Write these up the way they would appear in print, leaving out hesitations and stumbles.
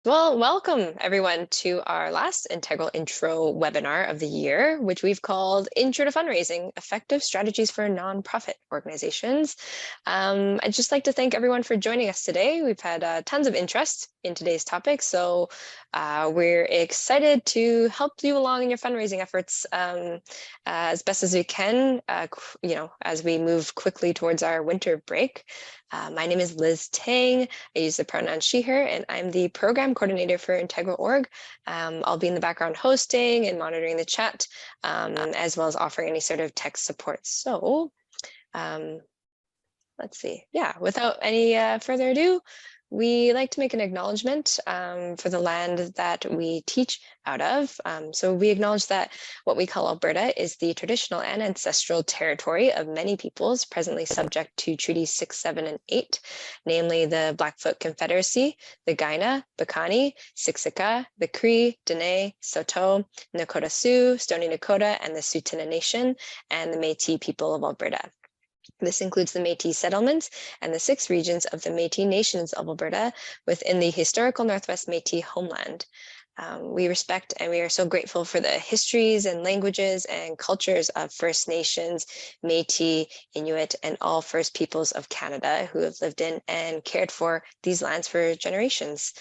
Well, welcome everyone to our last Integral Intro webinar of the year, which we've called Intro to Fundraising, Effective Strategies for Nonprofit Organizations. I'd just like to thank everyone for joining us today. We've had tons of interest in today's topic, so we're excited to help you along in your fundraising efforts as best as we can, as we move quickly towards our winter break. My name is Liz Tang. I use the pronoun she, her, and I'm the program coordinator for Integral.org. I'll be in the background hosting and monitoring the chat, as well as offering any sort of tech support. So let's see. Yeah, without any further ado, we like to make an acknowledgement for the land that we teach out of. So we acknowledge that what we call Alberta is the traditional and ancestral territory of many peoples presently subject to Treaties 6, 7, and 8, namely the Blackfoot Confederacy, the Kainai, Piikani, Siksika, the Cree, Dene, Saulteaux, Nakota Sioux, Stoney Nakoda, and the Tsuut'ina Nation, and the Métis people of Alberta. This includes the Métis settlements and the 6 regions of the Métis Nations of Alberta within the historical Northwest Métis homeland. We respect and we are so grateful for the histories and languages and cultures of First Nations, Métis, Inuit, and all First Peoples of Canada who have lived in and cared for these lands for generations.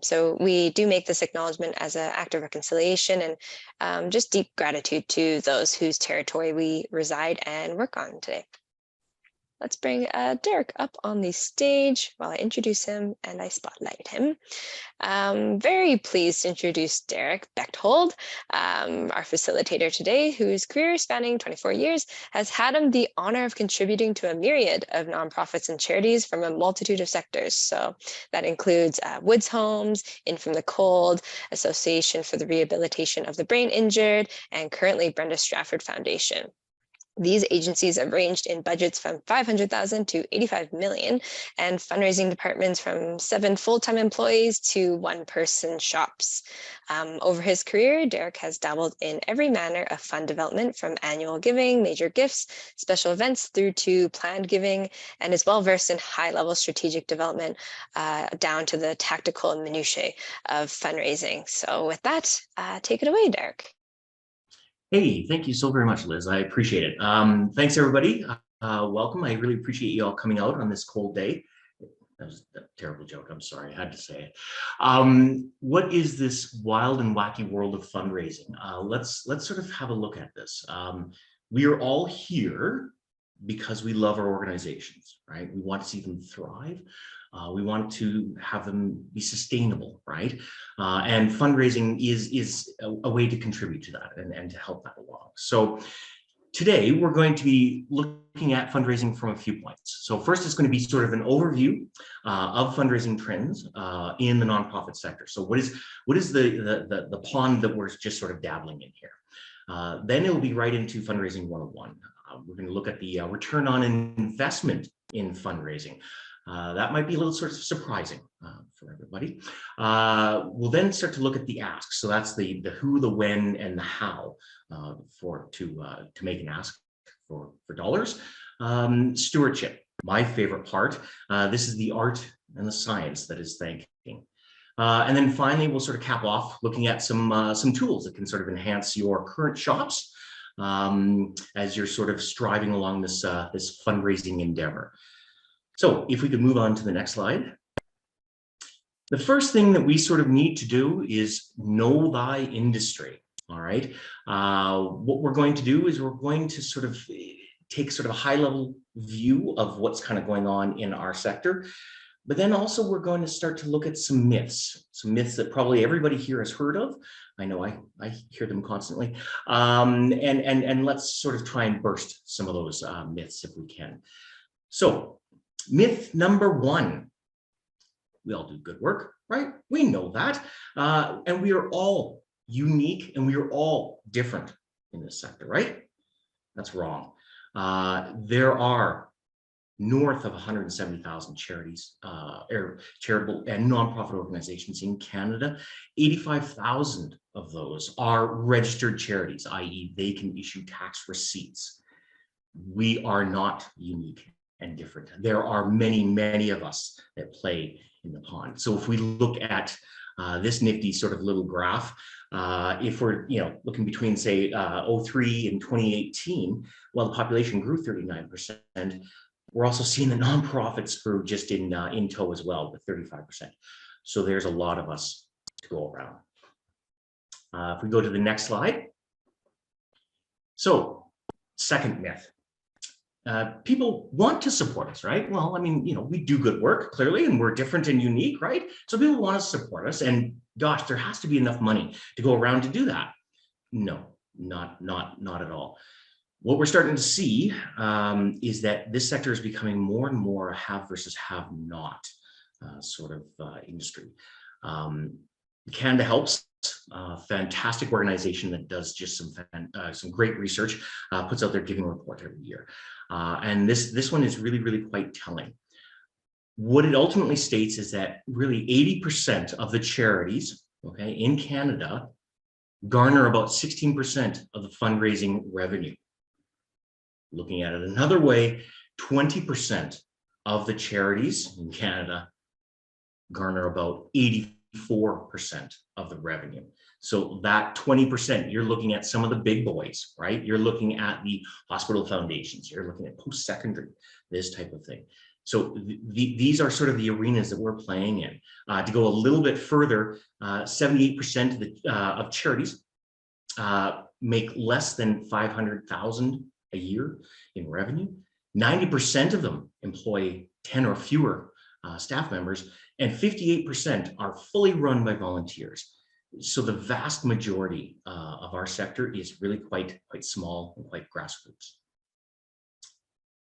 So we do make this acknowledgement as an act of reconciliation and just deep gratitude to those whose territory we reside and work on today. Let's bring Derek up on the stage while I introduce him and I spotlight him. Very pleased to introduce Derek Bechtold, our facilitator today, whose career spanning 24 years has had him the honor of contributing to a myriad of nonprofits and charities from a multitude of sectors. So that includes Woods Homes, In From the Cold, Association for the Rehabilitation of the Brain Injured, and currently Brenda Strafford Foundation. These agencies have ranged in budgets from $500,000 to $85 million, and fundraising departments from 7 full-time employees to 1-person shops. Over his career, Derek has dabbled in every manner of fund development, from annual giving, major gifts, special events, through to planned giving, and is well-versed in high-level strategic development down to the tactical and minutiae of fundraising. So with that, take it away, Derek. Hey, thank you so very much, Liz. I appreciate it. Thanks, everybody. Welcome. I really appreciate you all coming out on this cold day. That was a terrible joke. I'm sorry. I had to say it. What is this wild and wacky world of fundraising? Let's sort of have a look at this. We are all here because we love our organizations, right? We want to see them thrive. We want to have them be sustainable, right? And fundraising is a way to contribute to that and to help that along. So today we're going to be looking at fundraising from a few points. So first, it's going to be sort of an overview of fundraising trends in the nonprofit sector. So what is the pond that we're just sort of dabbling in here? Then it'll be right into fundraising 101. We're going to look at the return on investment in fundraising. That might be a little sort of surprising for everybody. We'll then start to look at the asks. So that's the who, the when, and the how to make an ask for dollars. Stewardship, my favorite part. This is the art and the science that is thanking. And then finally, we'll sort of cap off looking at some tools that can sort of enhance your current shops as you're sort of striving along this fundraising endeavor. So if we could move on to the next slide. The first thing that we sort of need to do is know thy industry, all right? What we're going to do is we're going to sort of take sort of a high level view of what's kind of going on in our sector. But then also we're going to start to look at some myths that probably everybody here has heard of. I know I hear them constantly. And let's sort of try and burst some of those myths if we can. So myth number 1, we all do good work, right? We know that. And we are all unique and we are all different in this sector, right? That's wrong. There are north of 170,000 charities, charitable and nonprofit organizations in Canada. 85,000 of those are registered charities, i.e. they can issue tax receipts. We are not unique and different. There are many, many of us that play in the pond. So if we look at this nifty sort of little graph. If we're looking between say 03 and 2018, while the population grew 39%, we're also seeing the nonprofits grew just in tow as well with 35%. So there's a lot of us to go around. If we go to the next slide. So second myth. People want to support us, right? Well, I mean, we do good work clearly, and we're different and unique, right? So people want to support us, and gosh, there has to be enough money to go around to do that. No, not at all. What we're starting to see is that this sector is becoming more and more a have versus have not sort of industry. Canada Helps, fantastic organization that does just some great research, puts out their giving report every year. And this one is really, really quite telling. What it ultimately states is that really 80% of the charities, okay, in Canada garner about 16% of the fundraising revenue. Looking at it another way, 20% of the charities in Canada garner about 84% of the revenue. So that 20%, you're looking at some of the big boys, right? You're looking at the hospital foundations, you're looking at post-secondary, this type of thing. So these are sort of the arenas that we're playing in. To go a little bit further, 78% of charities make less than $500,000 a year in revenue. 90% of them employ 10 or fewer staff members, and 58% are fully run by volunteers. So the vast majority of our sector is really quite small and quite grassroots.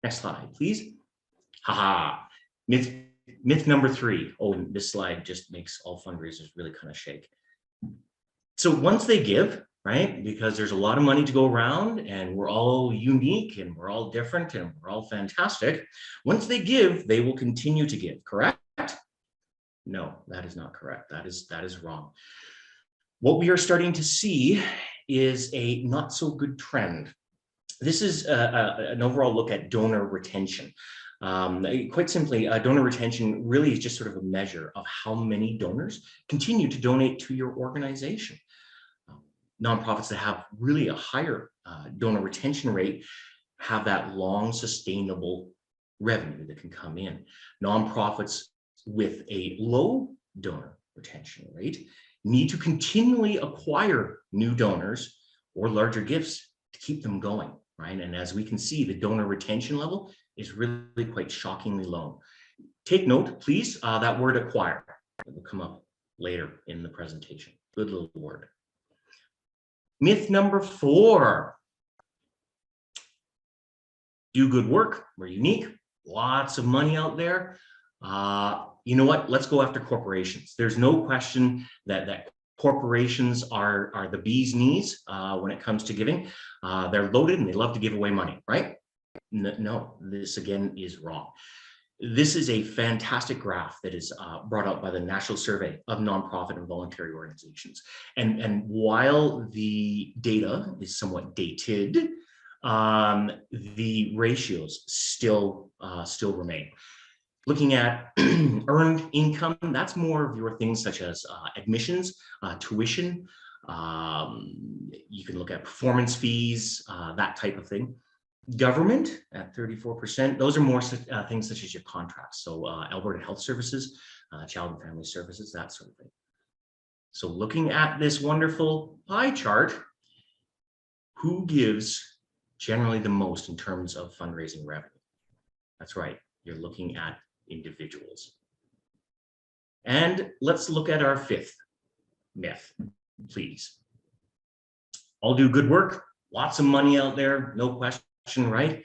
Next slide, please. Haha, myth number 3. Oh, and this slide just makes all fundraisers really kind of shake. So once they give, right, because there's a lot of money to go around and we're all unique and we're all different and we're all fantastic, once they give, they will continue to give, correct? No, that is not correct. That is wrong. What we are starting to see is a not so good trend. This is an overall look at donor retention. Quite simply, donor retention really is just sort of a measure of how many donors continue to donate to your organization. Nonprofits that have really a higher donor retention rate have that long sustainable revenue that can come in. Nonprofits with a low donor retention rate need to continually acquire new donors or larger gifts to keep them going, right? And as we can see, the donor retention level is really quite shockingly low. Take note, please, that word acquire. It will come up later in the presentation. Good little word. Myth number 4. Do good work. We're unique. Lots of money out there. You know what? Let's go after corporations. There's no question that corporations are the bee's knees when it comes to giving. They're loaded and they love to give away money, right? No, this again is wrong. This is a fantastic graph that is brought out by the National Survey of Nonprofit and Voluntary Organizations. And while the data is somewhat dated, the ratios still remain. Looking at earned income, that's more of your things such as admissions, tuition. You can look at performance fees, that type of thing. Government at 34%. Those are more things such as your contracts. So Alberta Health Services, Child and Family Services, that sort of thing. So looking at this wonderful pie chart, who gives generally the most in terms of fundraising revenue? That's right, you're looking at individuals. And let's look at our 5th myth, please. All do good work, lots of money out there, no question, right?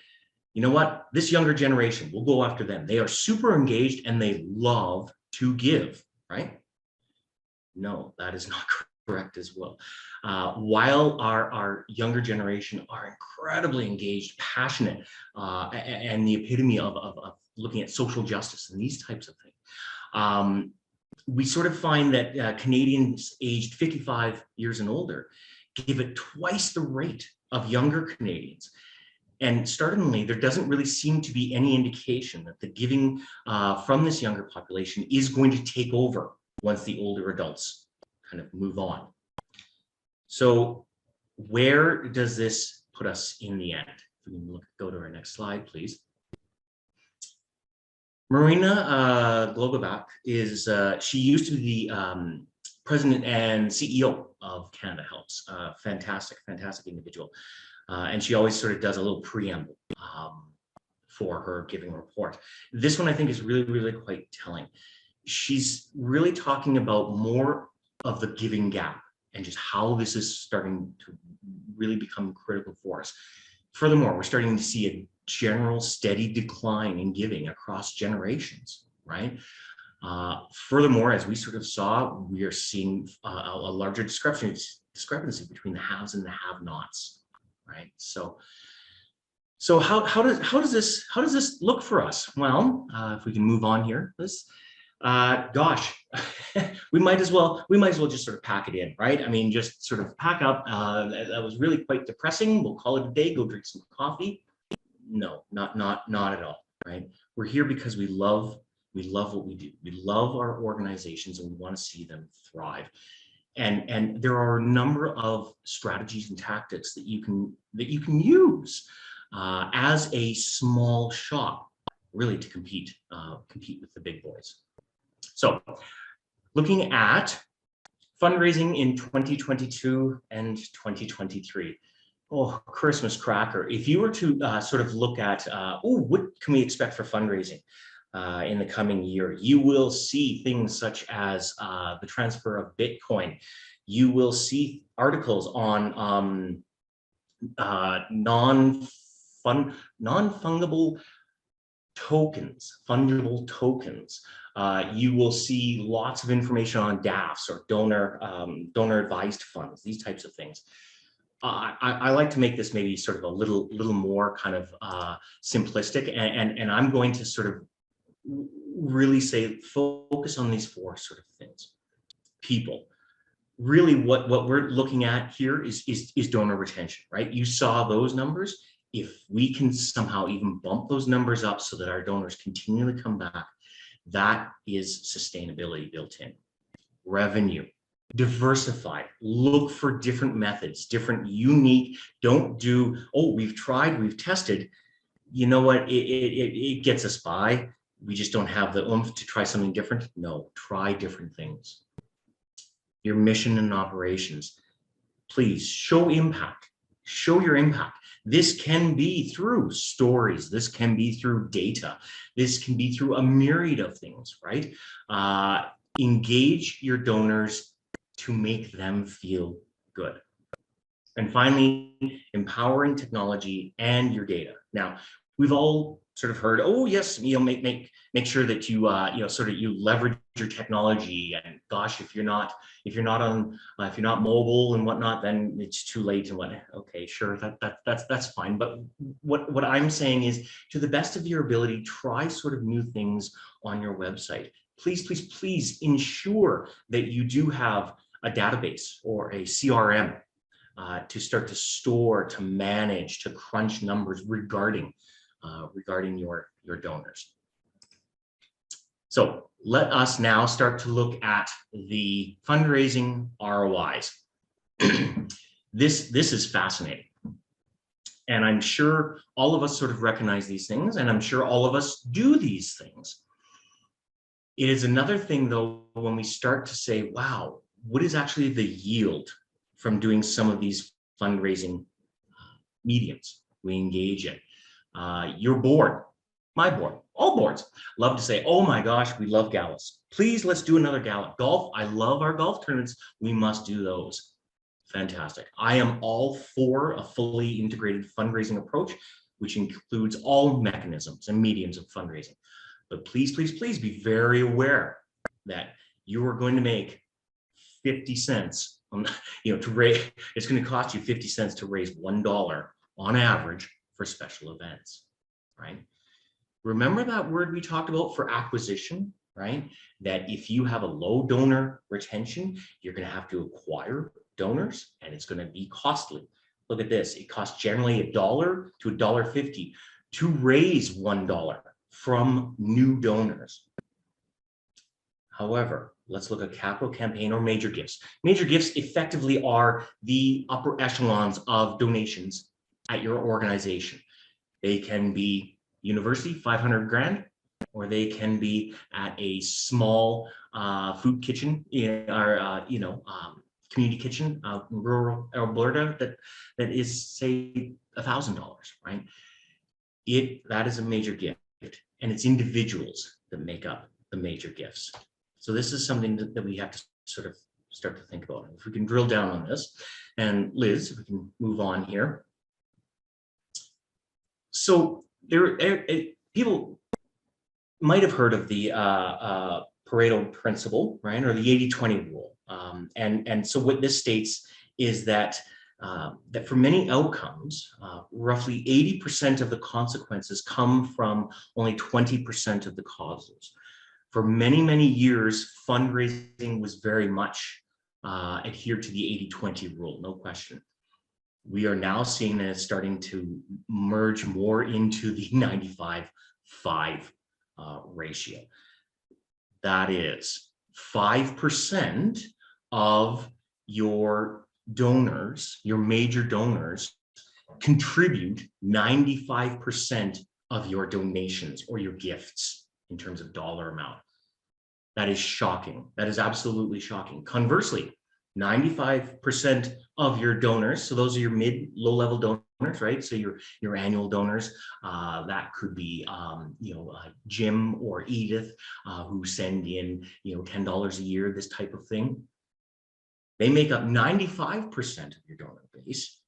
You know what? This younger generation, we'll go after them. They are super engaged and they love to give, right? No, that is not correct as well. While our younger generation are incredibly engaged, passionate, and the epitome of looking at social justice and these types of things, we sort of find that Canadians aged 55 years and older give it twice the rate of younger Canadians. And startlingly, there doesn't really seem to be any indication that the giving from this younger population is going to take over once the older adults kind of move on. So where does this put us in the end? If we can go to our next slide, please. Marina Globovak is, she used to be the president and CEO of Canada Helps. Fantastic individual. And she always sort of does a little preamble for her giving report. This one I think is really quite telling. She's really talking about more of the giving gap and just how this is starting to really become critical for us. Furthermore, we're starting to see a general steady decline in giving across generations, right? Furthermore, as we sort of saw, we are seeing a larger discrepancy between the haves and the have-nots, right? So how does this look for us? Well, if we can move on here, gosh, we might as well just sort of pack it in, right? I mean, just sort of pack up. That was really quite depressing. We'll call it a day. Go drink some coffee. No, not at all, right? We're here because we love what we do. We love our organizations and we want to see them thrive. And there are a number of strategies and tactics that you can use as a small shop, really, to compete with the big boys. So, looking at fundraising in 2022 and 2023. Oh, Christmas cracker. If you were to sort of look at, what can we expect for fundraising in the coming year? You will see things such as the transfer of Bitcoin. You will see articles on non-fungible tokens. You will see lots of information on DAFs or donor advised funds, these types of things. I like to make this maybe sort of a little more kind of simplistic, and I'm going to sort of really say focus on these four sort of things. People. Really what we're looking at here is donor retention, right? You saw those numbers. If we can somehow even bump those numbers up so that our donors continue to come back, that is sustainability built in. Revenue. Diversify, look for different methods, different unique, don't do, we've tried, we've tested, you know what, it gets us by, we just don't have the oomph to try something different. No, try different things. Your mission and operations, please show impact, show your impact. This can be through stories, this can be through data, this can be through a myriad of things, right? Engage your donors to make them feel good. And finally, empowering technology and your data. Now, we've all sort of heard, oh yes, make sure that you you leverage your technology. And gosh, if you're not mobile and whatnot, then it's too late and what. Okay, sure, that's fine. But what I'm saying is, to the best of your ability, try sort of new things on your website. Please ensure that you do have a database or a CRM to start to store, to manage, to crunch numbers regarding your donors. So let us now start to look at the fundraising ROIs. This is fascinating. And I'm sure all of us sort of recognize these things, and I'm sure all of us do these things. It is another thing, though, when we start to say, wow, what is actually the yield from doing some of these fundraising mediums we engage in? Your board, my board, all boards love to say, oh my gosh, we love galas. Please, let's do another gala. Golf, I love our golf tournaments. We must do those. Fantastic. I am all for a fully integrated fundraising approach, which includes all mechanisms and mediums of fundraising. But please be very aware that you are going to make 50 cents on, to raise, it's going to cost you 50 cents to raise $1 on average for special events, right? Remember that word we talked about for acquisition, right? That if you have a low donor retention, you're going to have to acquire donors and it's going to be costly. Look at this. It costs generally $1 to $1.50 to raise $1 from new donors. However, let's look at capital campaign or major gifts. Major gifts effectively are the upper echelons of donations at your organization. They can be university, 500 grand, or they can be at a small food kitchen or community kitchen in rural Alberta that is, say, $1,000, right? That is a major gift, and it's individuals that make up the major gifts. So this is something that we have to sort of start to think about. If we can drill down on this, and Liz, if we can move on here. So people might have heard of the Pareto Principle, right, or the 80-20 rule. And so what this states is that that for many outcomes, roughly 80% of the consequences come from only 20% of the causes. For many, many years, fundraising was very much adhered to the 80-20 rule, no question. We are now seeing that it's starting to merge more into the 95-5 ratio. That is 5% of your donors, your major donors, contribute 95% of your donations or your gifts in terms of dollar amount. That is shocking. That is absolutely shocking. Conversely, 95% of your donors, so those are your low-level donors, right? So your annual donors, that could be Jim or Edith, who send in $10 a year, this type of thing. They make up 95% of your donor base,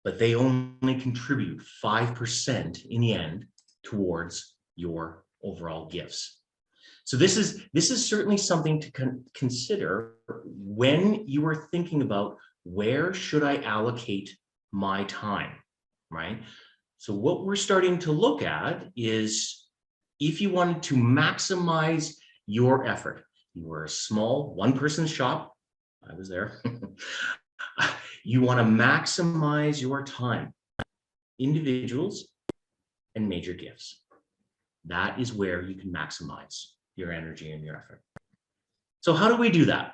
but they only contribute 5% in the end towards your overall gifts. So this is certainly something to consider when you are thinking about where should I allocate my time, right? So what we're starting to look at is if you wanted to maximize your effort, you were a small one-person shop, I was there, you want to maximize your time, individuals and major gifts. That is where you can maximize your energy and your effort. So how do we do that?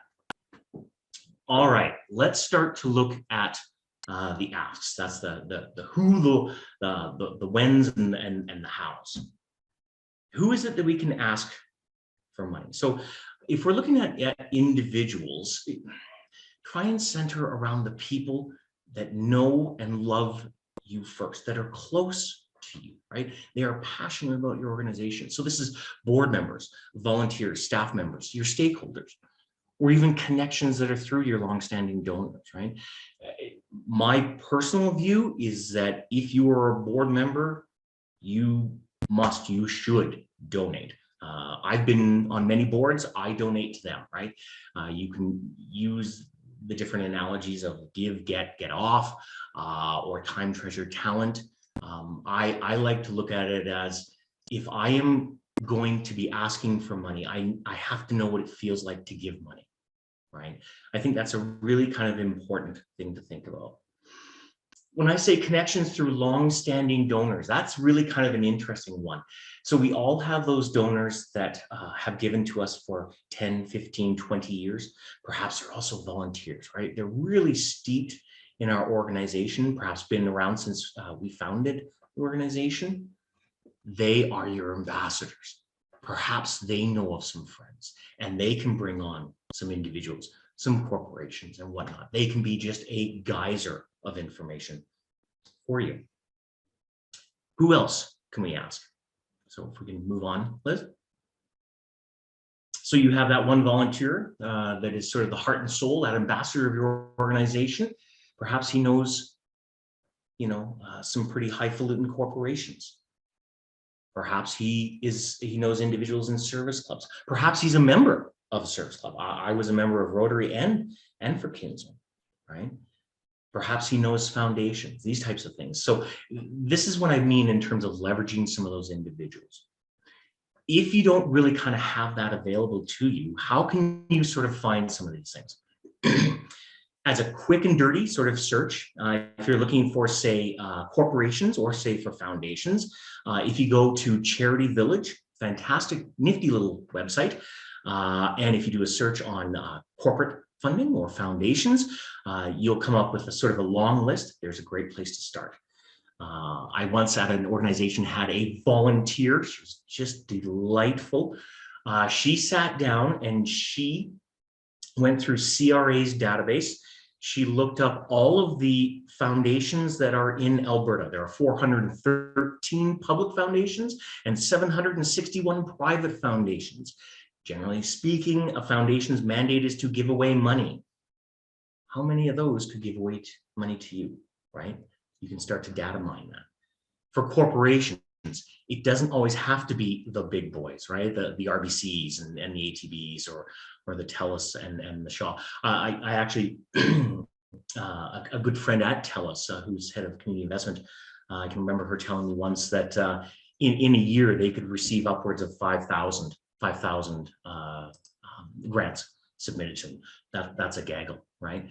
All right, let's start to look at the asks. That's the who, the whens, and the hows. Who is it that we can ask for money? So if we're looking at individuals, try and center around the people that know and love you first, that are close to you, right? They are passionate about your organization. So this is board members, volunteers, staff members, your stakeholders, or even connections that are through your longstanding donors, right? My personal view is that if you are a board member, you should donate. I've been on many boards, I donate to them, right? You can use the different analogies of give, get off, or time, treasure, talent. I like to look at it as if I am going to be asking for money, I have to know what it feels like to give money, right? I think that's a really kind of important thing to think about. When I say connections through long-standing donors, that's really kind of an interesting one. So we all have those donors that have given to us for 10, 15, 20 years. Perhaps they're also volunteers, right? They're really steeped in our organization, perhaps been around since we founded the organization. They are your ambassadors. Perhaps they know of some friends and they can bring on some individuals, some corporations and whatnot. They can be just a geyser of information for you. Who else can we ask? So if we can move on, Liz. So you have that one volunteer that is sort of the heart and soul, that ambassador of your organization. Perhaps he knows, some pretty highfalutin corporations. Perhaps he knows individuals in service clubs. Perhaps he's a member of a service club. I was a member of Rotary and for Kinsman, right? Perhaps he knows foundations, these types of things. So this is what I mean in terms of leveraging some of those individuals. If you don't really kind of have that available to you, how can you sort of find some of these things? As a quick and dirty sort of search, if you're looking for, say, corporations or say for foundations, if you go to Charity Village, fantastic, nifty little website, And if you do a search on corporate funding or foundations, you'll come up with a sort of a long list. There's a great place to start. I once at an organization had a volunteer. She was just delightful. She sat down and she went through CRA's database. She looked up all of the foundations that are in Alberta. There are 413 public foundations and 761 private foundations. Generally speaking, a foundation's mandate is to give away money. How many of those could give away money to you, right? You can start to data mine that. For corporations, it doesn't always have to be the big boys, right? The RBCs and the ATBs or the TELUS and the Shaw. I actually, a good friend at TELUS, who's head of community investment, I can remember her telling me once that in a year they could receive upwards of 5,000 grants submitted to them. That's a gaggle, right?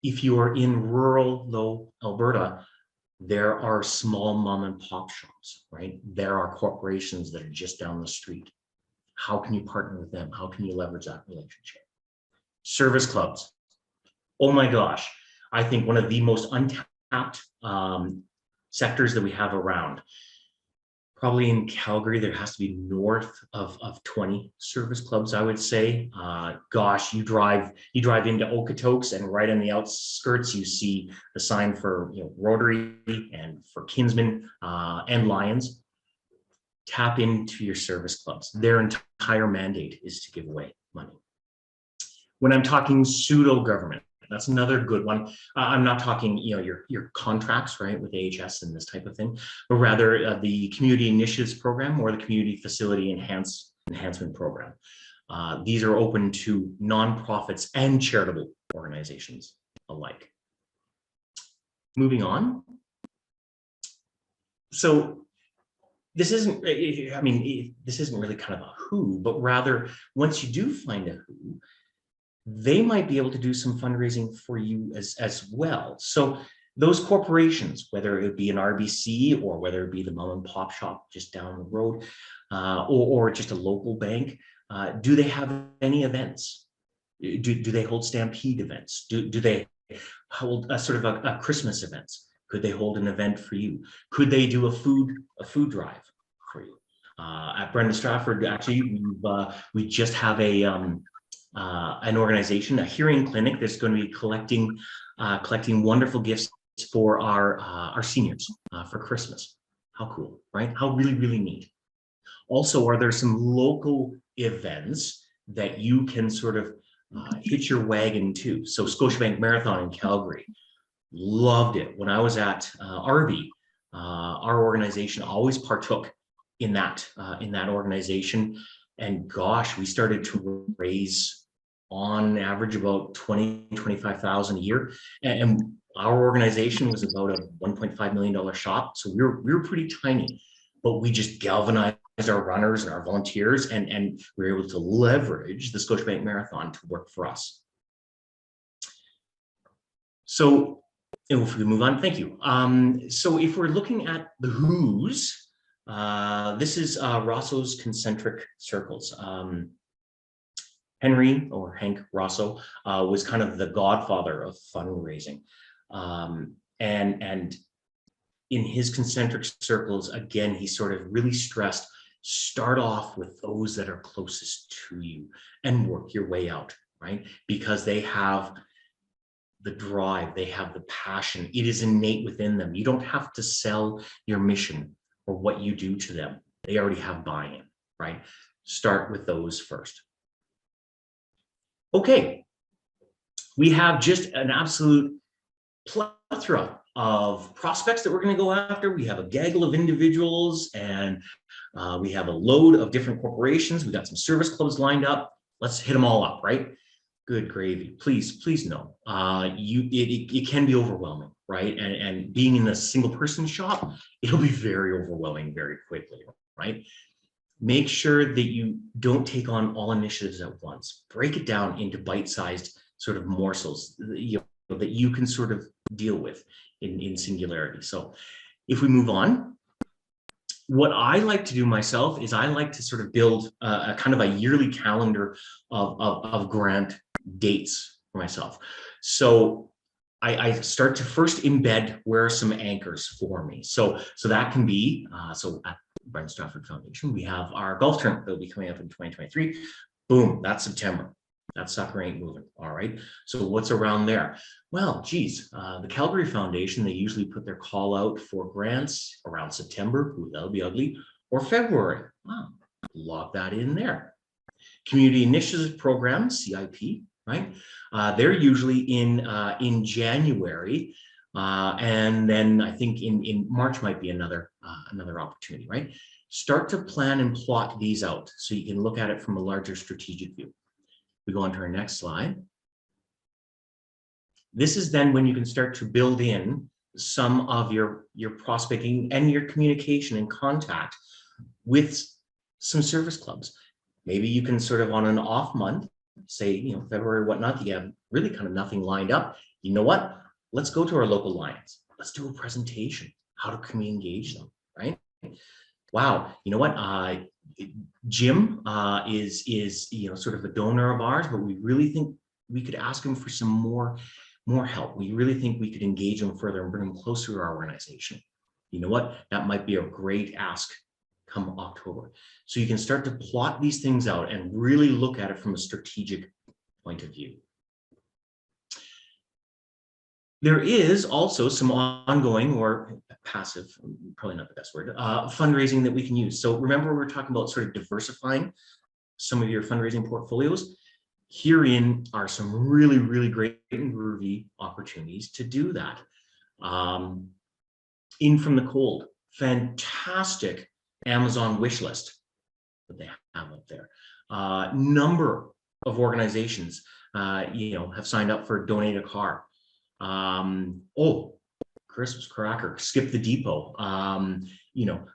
If you are in rural, though, Alberta, there are small mom and pop shops, right? There are corporations that are just down the street. How can you partner with them? How can you leverage that relationship? Service clubs. Oh my gosh. I think one of the most untapped sectors that we have around. Probably in Calgary, there has to be north of 20 service clubs, I would say. Gosh, you drive into Okotoks, and right on the outskirts, you see the sign for Rotary and for Kinsmen and Lions. Tap into your service clubs. Their entire mandate is to give away money. When I'm talking pseudo-government, that's another good one. I'm not talking, your contracts, right, with AHS and this type of thing, but rather the Community Initiatives Program or the Community Facility Enhancement Program. These are open to nonprofits and charitable organizations alike. Moving on. So this isn't, this isn't really kind of a who, but rather once you do find a who, they might be able to do some fundraising for you as well. So those corporations, whether it be an RBC or whether it be the mom and pop shop just down the road, or just a local bank, do they have any events? Do they hold stampede events? Do they hold a sort of a Christmas events? Could they hold an event for you? Could they do a food drive for you? At Brenda Stratford, actually, we just have an organization, a hearing clinic that's going to be collecting wonderful gifts for our seniors for Christmas. How cool, right? How really, really neat. Also, are there some local events that you can sort of hitch your wagon to? So Scotiabank Marathon in Calgary, loved it. When I was at RB, our organization always partook in that organization. And gosh, we started to raise on average about 25,000 a year. And our organization was about a $1.5 million shop. So we were pretty tiny, but we just galvanized our runners and our volunteers, and we were able to leverage the Scotiabank Marathon to work for us. So if we move on, thank you. So if we're looking at the who's, this is Rosso's Concentric Circles. Henry, or Hank Rosso, was kind of the godfather of fundraising. And in his concentric circles, again, he sort of really stressed, start off with those that are closest to you and work your way out, right? Because they have the drive, they have the passion. It is innate within them. You don't have to sell your mission or what you do to them. They already have buy-in, right? Start with those first. Okay, we have just an absolute plethora of prospects that we're going to go after. We have a gaggle of individuals, and we have a load of different corporations. We got some service clubs lined up. Let's hit them all up, right? Good gravy. Please know, it can be overwhelming, right? And being in a single person shop, it'll be very overwhelming very quickly, right? Make sure that you don't take on all initiatives at once. Break it down into bite-sized sort of morsels that you can sort of deal with in singularity. So if we move on, what I like to do myself is I like to sort of build a kind of a yearly calendar of grant dates for myself. So I start to first embed where are some anchors for me. So that can be, so at Brent Stratford Foundation, we have our golf tournament that will be coming up in 2023. Boom, that's September. That sucker ain't moving. All right. So what's around there? Well, geez, the Calgary Foundation, they usually put their call out for grants around September. Ooh, that'll be ugly. Or February. Wow, lock that in there. Community Initiative Program, CIP, right? They're usually in January. And then I think in March might be another opportunity, right? Start to plan and plot these out so you can look at it from a larger strategic view. We go on to our next slide. This is then when you can start to build in some of your prospecting and your communication and contact with some service clubs. Maybe you can sort of on an off month, say, February, whatnot, you have really kind of nothing lined up. You know what? Let's go to our local Lions. Let's do a presentation. How can we engage them, right? Wow, you know what? Jim is sort of a donor of ours, but we really think we could ask him for some more help. We really think we could engage him further and bring him closer to our organization. You know what? That might be a great ask come October. So you can start to plot these things out and really look at it from a strategic point of view. There is also some ongoing or passive, probably not the best word, fundraising that we can use. So remember, we're talking about sort of diversifying some of your fundraising portfolios. Herein are some really, really great and groovy opportunities to do that. In from the cold, fantastic Amazon wish list that they have up there. Number of organizations, have signed up for Donate a Car. Christmas cracker, Skip the Depot.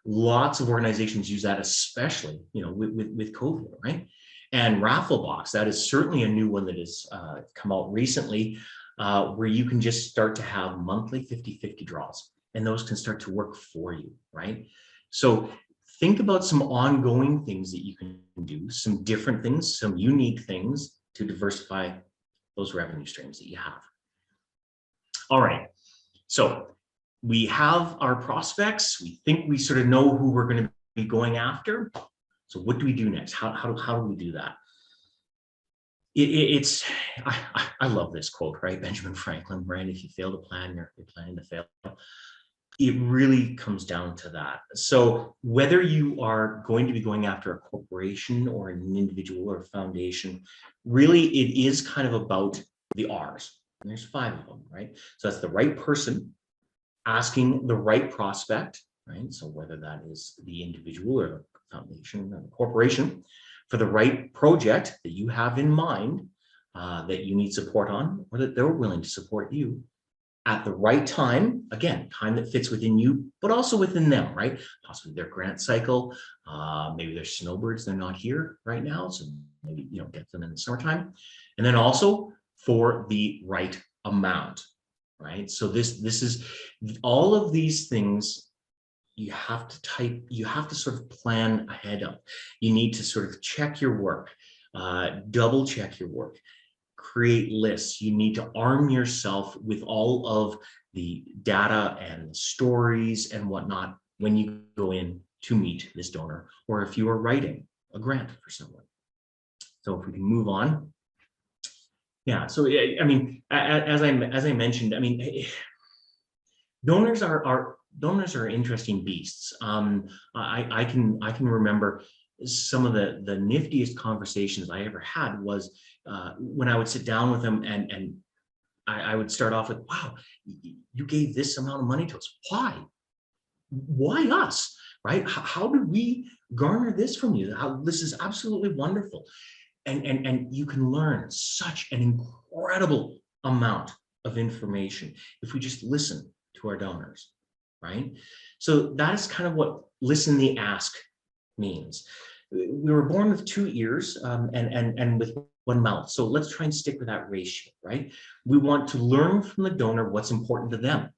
Lots of organizations use that, especially, with COVID, right? And Raffle Box, that is certainly a new one that has come out recently, where you can just start to have monthly 50-50 draws, and those can start to work for you, right? So think about some ongoing things that you can do, some different things, some unique things to diversify those revenue streams that you have. All right, so we have our prospects. We think we sort of know who we're going to be going after. So what do we do next? How do we do that? I love this quote, right? Benjamin Franklin, right? If you fail to plan, you're planning to fail. It really comes down to that. So whether you are going to be going after a corporation or an individual or a foundation, really it is kind of about the R's. And there's 5 of them, right? So that's the right person asking the right prospect, right? So whether that is the individual or the foundation or the corporation, for the right project that you have in mind that you need support on, or that they're willing to support you at the right time, again, time that fits within you, but also within them, right? Possibly their grant cycle, maybe they're snowbirds, they're not here right now, so maybe, get them in the summertime. And then also for the right amount, right? So this is all of these things you have to sort of plan ahead of. You need to sort of check your work, double check your work, create lists. You need to arm yourself with all of the data and stories and whatnot when you go in to meet this donor, or if you are writing a grant for someone. So if we can move on. Yeah, so I mean, as I mentioned, I mean, donors are interesting beasts. I can remember some of the niftiest conversations I ever had was when I would sit down with them and I would start off with, wow, you gave this amount of money to us. Why us, right? How did we garner this from you? This is absolutely wonderful. And you can learn such an incredible amount of information if we just listen to our donors, right? So that is kind of what listen the ask means. We were born with 2 ears and with 1 mouth. So let's try and stick with that ratio, right? We want to learn from the donor what's important to them.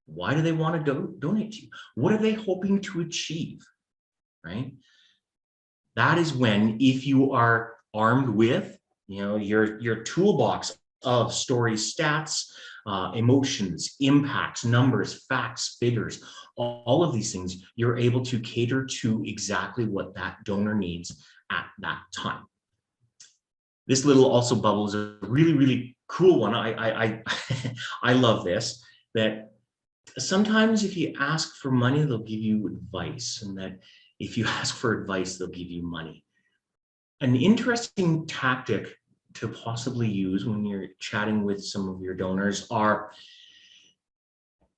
Why do they want to donate to you? What are they hoping to achieve, right? That is when, if you are armed with, your toolbox of stories, stats, emotions, impacts, numbers, facts, figures, all of these things, you're able to cater to exactly what that donor needs at that time. This little also bubble is a really, really cool one. I love this, that sometimes if you ask for money, they'll give you advice, and that if you ask for advice, they'll give you money. An interesting tactic to possibly use when you're chatting with some of your donors are,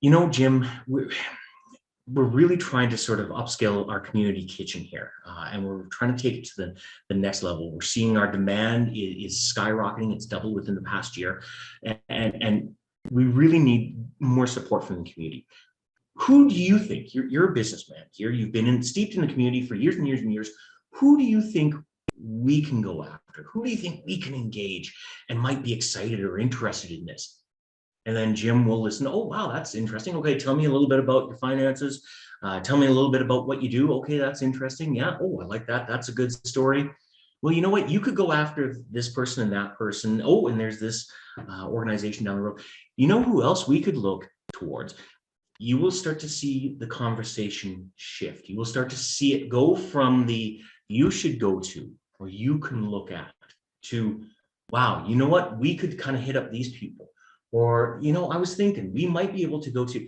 Jim, we're really trying to sort of upscale our community kitchen here, and we're trying to take it to the next level. We're seeing our demand is skyrocketing. It's doubled within the past year, and we really need more support from the community. Who do you think, you're a businessman here, you've been steeped in the community for years and years and years, who do you think we can go after? Who do you think we can engage and might be excited or interested in this? And then Jim will listen. Oh, wow, that's interesting. Okay, tell me a little bit about your finances. Tell me a little bit about what you do. Okay, that's interesting. Yeah. Oh, I like that. That's a good story. Well, you know what? You could go after this person and that person. Oh, and there's this organization down the road. You know who else we could look towards? You will start to see the conversation shift. You will start to see it go from the you should go to, or you can look at, to, wow, you know what? We could kind of hit up these people. Or, I was thinking we might be able to go to,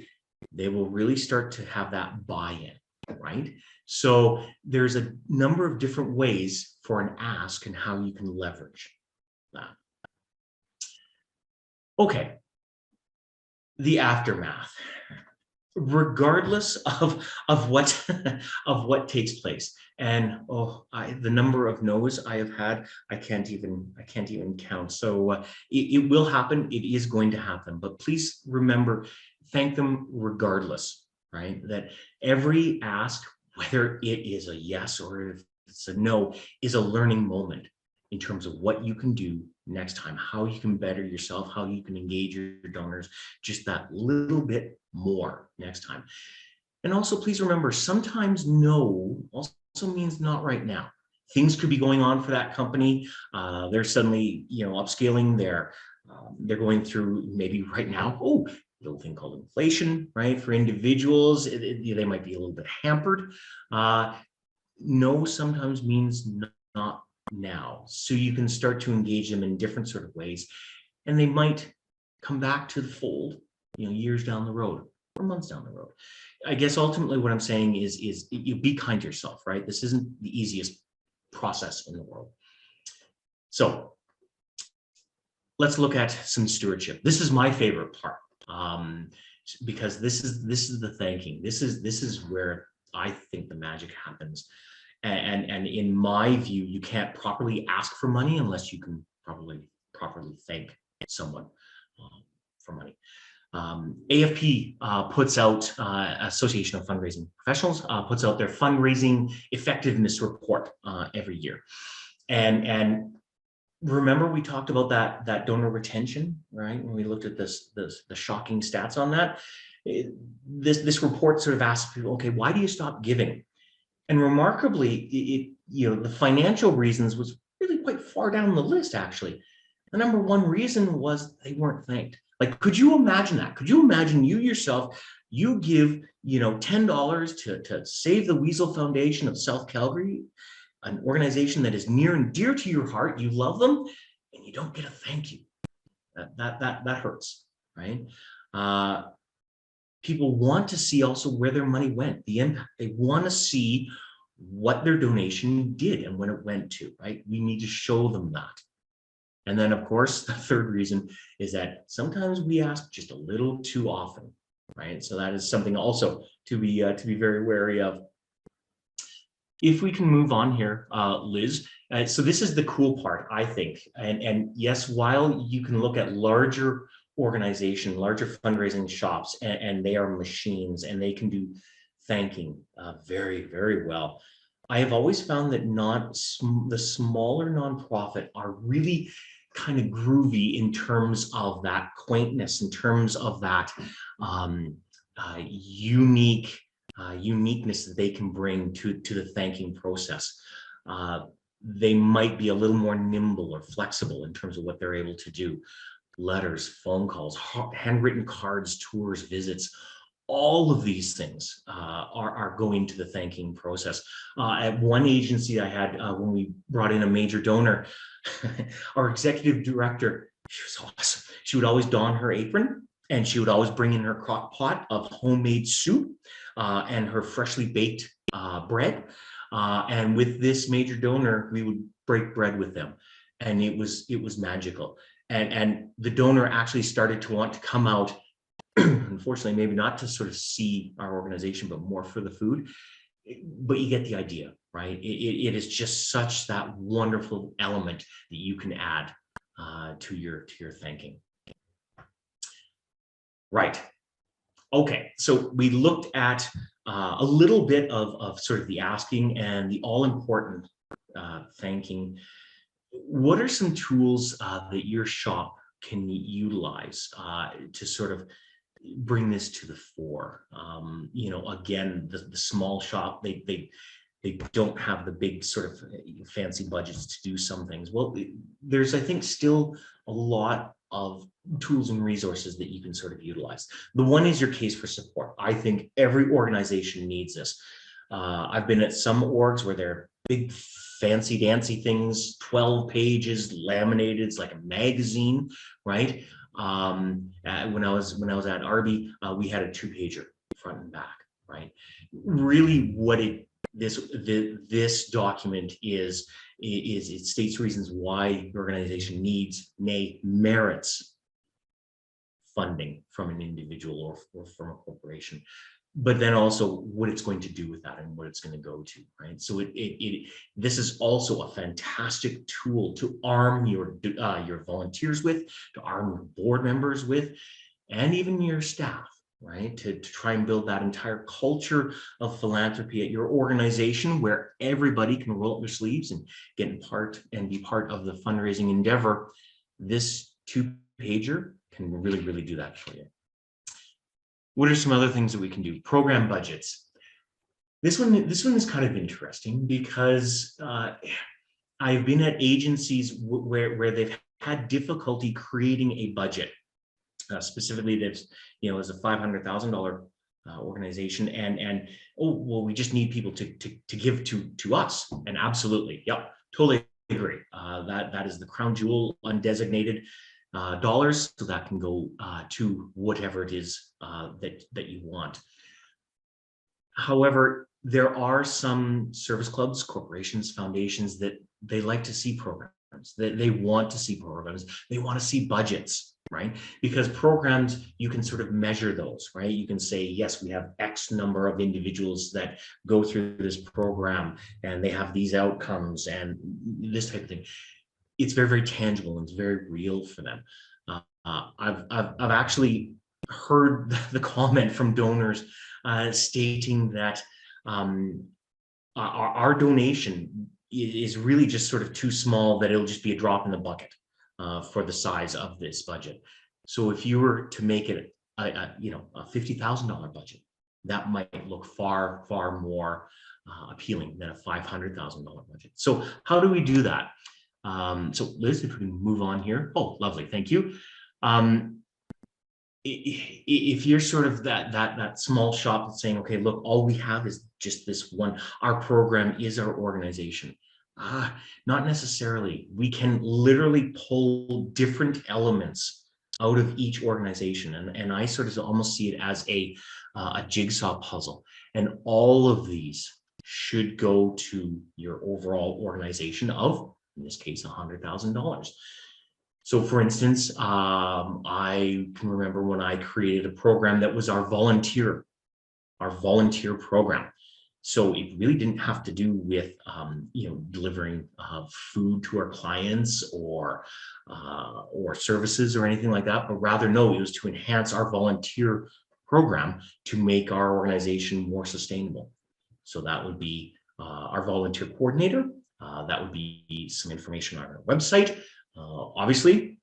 they will really start to have that buy-in, right? So there's a number of different ways for an ask and how you can leverage that. Okay, the aftermath. Regardless of what of what takes place, and the number of no's I have had, I can't even count. So it will happen. It is going to happen. But please remember, thank them regardless, right? That every ask, whether it is a yes or if it's a no, is a learning moment in terms of what you can do next time, how you can better yourself, how you can engage your donors just that little bit more next time. And also, please remember, sometimes no also means not right now. Things could be going on for that company. They're suddenly, upscaling. They're going through maybe right now, little thing called inflation, right? For individuals, they might be a little bit hampered. No sometimes means not now. So you can start to engage them in different sort of ways, and they might come back to the fold, years down the road or months down the road. I guess ultimately what I'm saying is you be kind to yourself, right? This isn't the easiest process in the world. So let's look at some stewardship. This is my favorite part, because this is the thanking. This is where I think the magic happens. And in my view, you can't properly ask for money unless you can properly thank someone for money. AFP puts out, Association of Fundraising Professionals, puts out their fundraising effectiveness report every year. And remember, we talked about that donor retention, right? When we looked at the shocking stats on that, this report sort of asks people, okay, why do you stop giving? And remarkably, the financial reasons was really quite far down the list, actually. The number one reason was they weren't thanked. Like, could you imagine that? Could you imagine you yourself, you give, $10 to Save the Weasel Foundation of South Calgary, an organization that is near and dear to your heart, you love them, and you don't get a thank you. That hurts, right? People want to see also where their money went, the impact. They want to see what their donation did and when it went to, right? We need to show them that. And then, of course, the third reason is that sometimes we ask just a little too often, right? So that is something also to be very wary of. If we can move on here, Liz. So this is the cool part, I think. And yes, while you can look at larger organization, larger fundraising shops, and they are machines and they can do thanking very, very well. I have always found that the smaller nonprofit are really kind of groovy in terms of that quaintness, in terms of that unique uniqueness that they can bring to the thanking process. They might be a little more nimble or flexible in terms of what they're able to do. Letters, phone calls, handwritten cards, tours, visits, all of these things are going to the thanking process. At one agency I had, when we brought in a major donor, our executive director, she was awesome. She would always don her apron, and she would always bring in her crock pot of homemade soup and her freshly baked bread. And with this major donor, we would break bread with them, and it was magical. And the donor actually started to want to come out, unfortunately, maybe not to sort of see our organization, but more for the food. But you get the idea, right? It is just such that wonderful element that you can add to your thanking. Right. Okay, so we looked at a little bit of sort of the asking and the all-important thanking. What are some tools that your shop can utilize to sort of bring this to the fore? You know, again, the small shop, they don't have the big sort of fancy budgets to do some things. Well, there's, I think, still a lot of tools and resources that you can sort of utilize. The one is your case for support. I think every organization needs this. I've been at some orgs where they're big fancy dancy things, 12 pages, laminated, it's like a magazine, right? When I was at Arby, we had a 2-pager front and back, right? Really what this document is it states reasons why the organization needs, nay, merits funding from an individual or from a corporation, but then also what it's going to do with that and what it's going to go to, right? So this is also a fantastic tool to arm your volunteers with, to arm your board members with, and even your staff, right? To try and build that entire culture of philanthropy at your organization where everybody can roll up their sleeves and get in part and be part of the fundraising endeavor. This 2-pager can really, really do that for you. What are some other things that we can do? Program budgets. This one is kind of interesting because I've been at agencies where they've had difficulty creating a budget. Specifically, that's, you know, as a $500,000 organization, and oh well, we just need people to give to us. And absolutely, yep, totally agree. That is the crown jewel, undesignated dollars, so that can go to whatever it is that you want. However, there are some service clubs, corporations, foundations that they like to see programs. They want to see programs. They want to see budgets, right? Because programs, you can sort of measure those, right? You can say, yes, we have X number of individuals that go through this program and they have these outcomes and this type of thing. It's very, very tangible and it's very real for them. I've actually heard the comment from donors stating that our donation is really just sort of too small, that it'll just be a drop in the bucket for the size of this budget. So if you were to make it a $50,000 budget, that might look far, far more appealing than a $500,000 budget. So how do we do that? So Liz, if we can move on here. Oh, lovely, thank you. If you're sort of that small shop that's saying, okay, look, all we have is just this one, our program is our organization. Not necessarily. We can literally pull different elements out of each organization. And I sort of almost see it as a jigsaw puzzle. And all of these should go to your overall organization of, in this case, $100,000. So for instance, I can remember when I created a program that was our volunteer program. So it really didn't have to do with, delivering food to our clients or services or anything like that, but rather, no, it was to enhance our volunteer program to make our organization more sustainable. So that would be our volunteer coordinator. That would be some information on our website. Obviously,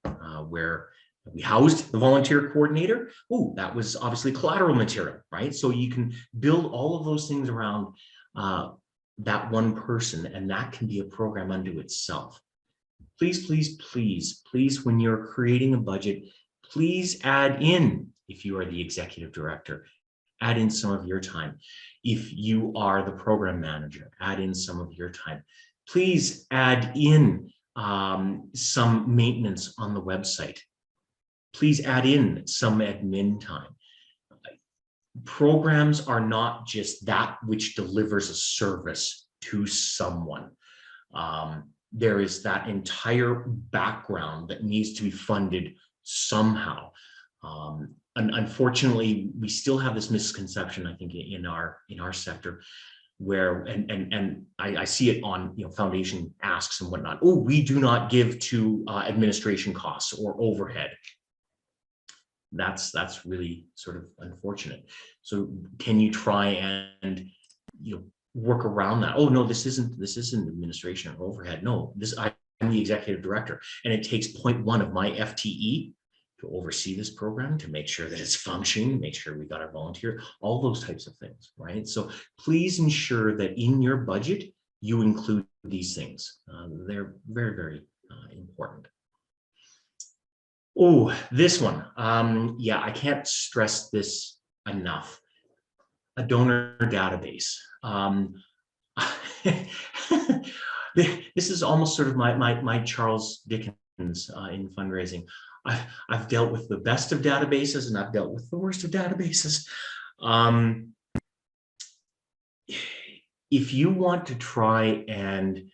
where We housed the volunteer coordinator. Oh, that was obviously collateral material, right? So you can build all of those things around that one person, and that can be a program unto itself. Please, please, please, please, when you're creating a budget, please add in, if you are the executive director, add in some of your time. If you are the program manager, add in some of your time. Please add in some maintenance on the website. Please add in some admin time. Programs are not just that which delivers a service to someone. There is that entire background that needs to be funded somehow. And unfortunately, we still have this misconception, I think, in our sector, where and I see it on foundation asks and whatnot. Oh, we do not give to administration costs or overhead. That's really sort of unfortunate. So can you try and work around that? Oh no, this isn't administration or overhead. No, I'm the executive director, and it takes 0.1 of my FTE to oversee this program, to make sure that it's functioning, make sure we got our volunteer, all those types of things, right? So please ensure that in your budget you include these things. They're very, very important. Oh, this one. Yeah, I can't stress this enough. A donor database. This is almost sort of my Charles Dickens in fundraising. I've dealt with the best of databases, and I've dealt with the worst of databases. If you want to try and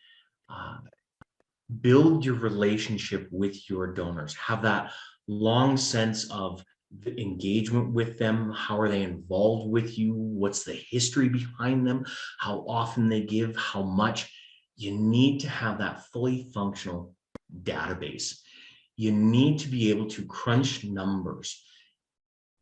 build your relationship with your donors, have that long sense of the engagement with them. How are they involved with you? What's the history behind them? How often they give, how much? You need to have that fully functional database. You need to be able to crunch numbers.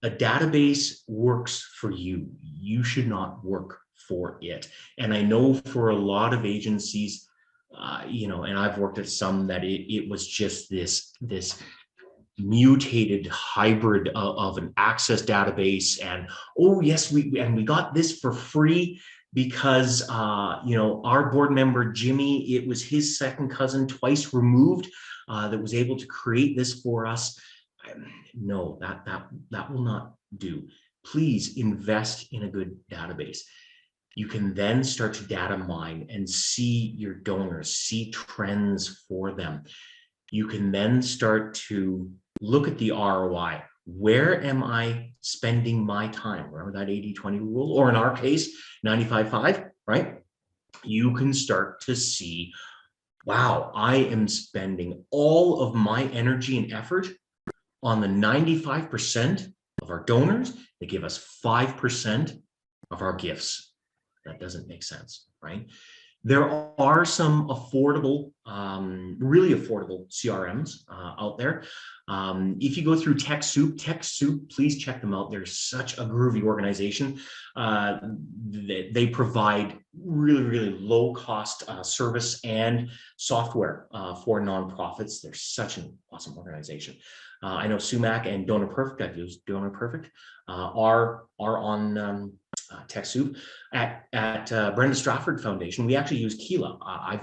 A database works for you. You should not work for it. And I know for a lot of agencies, and I've worked at some, that it was just this mutated hybrid of an access database, and oh yes, we got this for free because our board member Jimmy, it was his second cousin twice removed that was able to create this for us. No, that will not do. Please invest in a good database. You can then start to data mine and see your donors, see trends for them. You can then start to look at the ROI. Where am I spending my time? Remember that 80-20 rule, or in our case, 95-5, right? You can start to see, wow, I am spending all of my energy and effort on the 95% of our donors that give us 5% of our gifts. That doesn't make sense, right? There are some affordable, really affordable CRMs out there. If you go through TechSoup, please check them out. They're such a groovy organization. They provide really, really low cost service and software for nonprofits. They're such an awesome organization. I know Sumac and Donor Perfect, I've used Donor Perfect, are on TechSoup. At Brenda Stratford Foundation, we actually use Kila.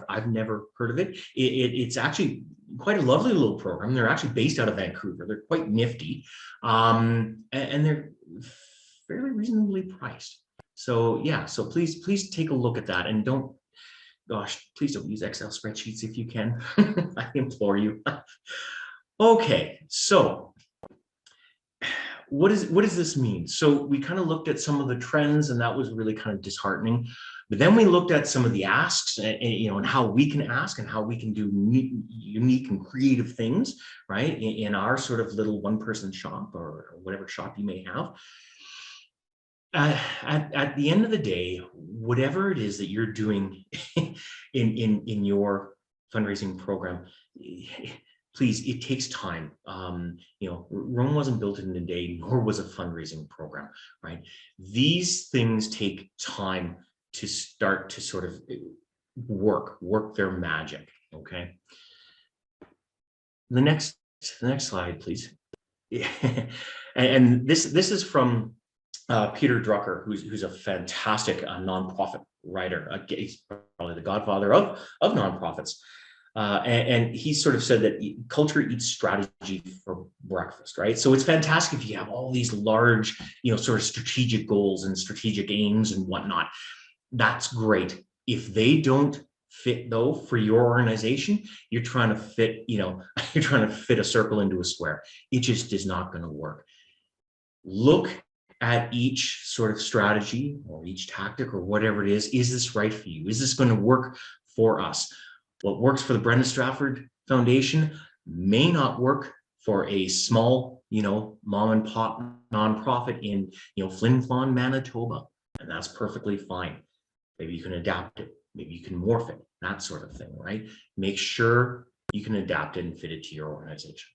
I've never heard of it. It's actually quite a lovely little program. They're actually based out of Vancouver. They're quite nifty, and they're fairly reasonably priced. So yeah, so please take a look at that, and please don't use Excel spreadsheets if you can. I implore you. Okay, so what does this mean? So we kind of looked at some of the trends, and that was really kind of disheartening. But then we looked at some of the asks, and how we can ask and how we can do unique and creative things, right? In our sort of little one-person shop or whatever shop you may have. At the end of the day, whatever it is that you're doing in your fundraising program, please, it takes time. Rome wasn't built in a day, nor was a fundraising program, right? These things take time to start to sort of work their magic, okay? The next slide, please. Yeah. And this is from Peter Drucker, who's a fantastic nonprofit writer. He's probably the godfather of nonprofits. And he sort of said that culture eats strategy for breakfast, right? So it's fantastic if you have all these large, sort of strategic goals and strategic aims and whatnot. That's great. If they don't fit though for your organization, you're trying to fit, you're trying to fit a circle into a square. It just is not going to work. Look at each sort of strategy or each tactic or whatever it is this right for you? Is this going to work for us? What works for the Brenda Stratford Foundation may not work for a small, mom and pop nonprofit in, Flin Flon, Manitoba. And that's perfectly fine. Maybe you can adapt it. Maybe you can morph it, that sort of thing, right? Make sure you can adapt it and fit it to your organization.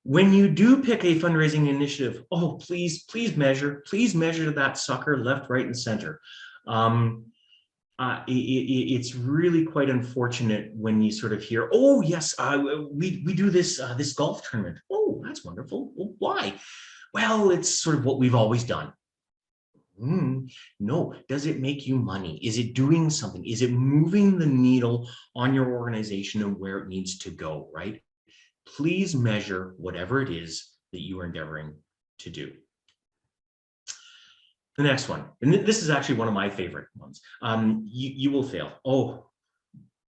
When you do pick a fundraising initiative, please measure that sucker left, right, and center. It's really quite unfortunate when you sort of hear, oh yes, we do this this golf tournament. Oh, that's wonderful. Well, why? Well, it's sort of what we've always done. No. Does it make you money? Is it doing something? Is it moving the needle on your organization and where it needs to go, right? Please measure whatever it is that you are endeavoring to do. The next one, and this is actually one of my favorite ones. You will fail. Oh,